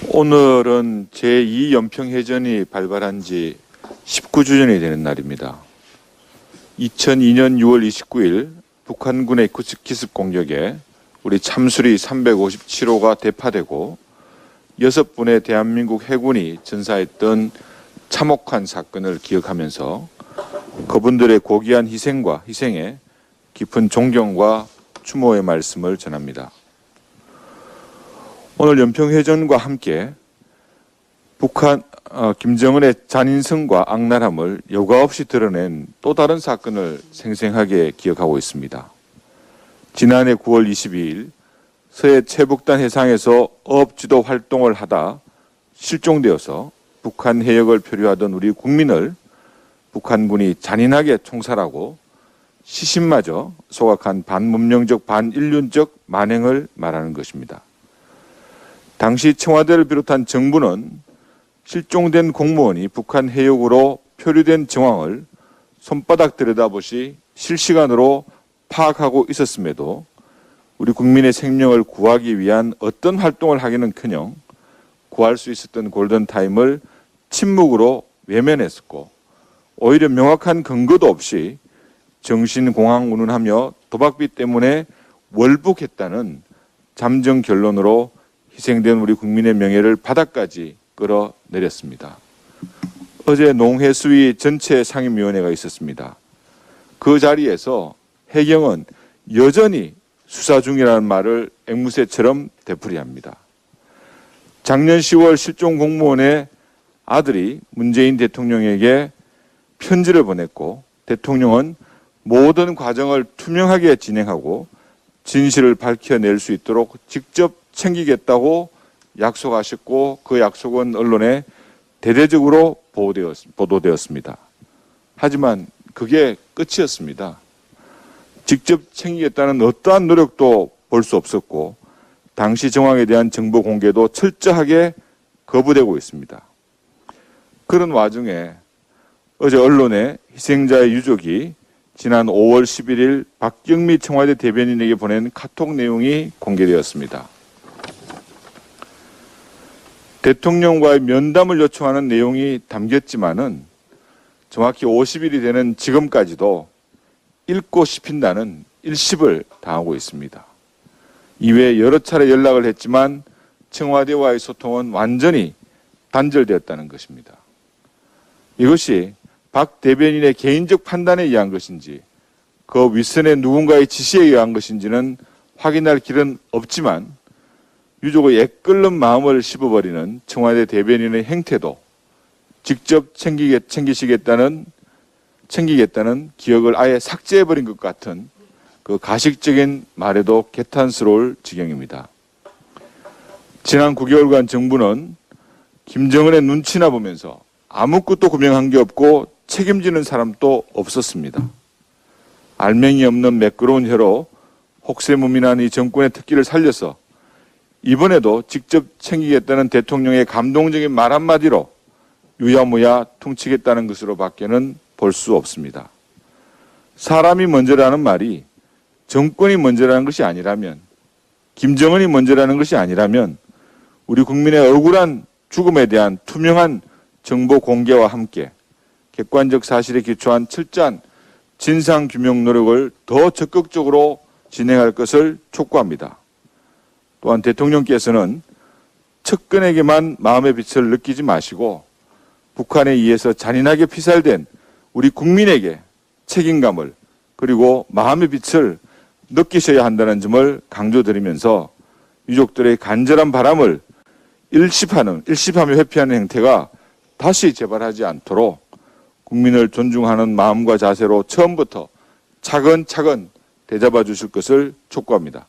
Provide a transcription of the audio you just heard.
오늘은 제2연평해전이 발발한 지 19주년이 되는 날입니다. 2002년 6월 29일 북한군의 기습 공격에 우리 참수리 357호가 대파되고 6분의 대한민국 해군이 전사했던 참혹한 사건을 기억하면서 그분들의 고귀한 희생에 깊은 존경과 추모의 말씀을 전합니다. 오늘 연평해전과 함께 북한 김정은의 잔인성과 악랄함을 여과 없이 드러낸 또 다른 사건을 생생하게 기억하고 있습니다. 지난해 9월 22일 서해 최북단 해상에서 어업지도 활동을 하다 실종되어서 북한 해역을 표류하던 우리 국민을 북한군이 잔인하게 총살하고 시신마저 소각한 반문명적 반인륜적 만행을 말하는 것입니다. 당시 청와대를 비롯한 정부는 실종된 공무원이 북한 해역으로 표류된 정황을 손바닥 들여다보시 실시간으로 파악하고 있었음에도 우리 국민의 생명을 구하기 위한 어떤 활동을 하기는커녕 구할 수 있었던 골든타임을 침묵으로 외면했었고 오히려 명확한 근거도 없이 정신공황 운운하며 도박비 때문에 월북했다는 잠정 결론으로 희생된 우리 국민의 명예를 바닥까지 끌어내렸습니다. 어제 농해수위 전체 상임위원회가 있었습니다. 그 자리에서 해경은 여전히 수사 중이라는 말을 앵무새처럼 되풀이합니다. 작년 10월 실종 공무원의 아들이 문재인 대통령에게 편지를 보냈고 대통령은 모든 과정을 투명하게 진행하고 진실을 밝혀낼 수 있도록 직접 챙기겠다고 약속하셨고 그 약속은 언론에 대대적으로 보도되었습니다. 하지만 그게 끝이었습니다. 직접 챙기겠다는 어떠한 노력도 볼 수 없었고 당시 정황에 대한 정보 공개도 철저하게 거부되고 있습니다. 그런 와중에 어제 언론에 희생자의 유족이 지난 5월 11일 박경미 청와대 대변인에게 보낸 카톡 내용이 공개되었습니다. 대통령과의 면담을 요청하는 내용이 담겼지만은 정확히 50일이 되는 지금까지도 읽고 씹힌다는 일십을 당하고 있습니다. 이외에 여러 차례 연락을 했지만 청와대와의 소통은 완전히 단절되었다는 것입니다. 이것이 박 대변인의 개인적 판단에 의한 것인지 그 윗선의 누군가의 지시에 의한 것인지는 확인할 길은 없지만 유족의 애끓는 마음을 씹어버리는 청와대 대변인의 행태도 직접 챙기겠다는 기억을 아예 삭제해버린 것 같은 그 가식적인 말에도 개탄스러울 지경입니다. 지난 9개월간 정부는 김정은의 눈치나 보면서 아무것도 구명한 게 없고 책임지는 사람도 없었습니다. 알맹이 없는 매끄러운 혀로 혹세무민한 이 정권의 특기를 살려서 이번에도 직접 챙기겠다는 대통령의 감동적인 말 한마디로 유야무야 퉁치겠다는 것으로 밖에는 볼 수 없습니다. 사람이 먼저라는 말이 정권이 먼저라는 것이 아니라면 김정은이 먼저라는 것이 아니라면 우리 국민의 억울한 죽음에 대한 투명한 정보 공개와 함께 객관적 사실에 기초한 철저한 진상규명 노력을 더 적극적으로 진행할 것을 촉구합니다. 또한 대통령께서는 측근에게만 마음의 빛을 느끼지 마시고 북한에 의해서 잔인하게 피살된 우리 국민에게 책임감을 그리고 마음의 빛을 느끼셔야 한다는 점을 강조드리면서 유족들의 간절한 바람을 일십하며 회피하는 행태가 다시 재발하지 않도록 국민을 존중하는 마음과 자세로 처음부터 차근차근 되잡아 주실 것을 촉구합니다.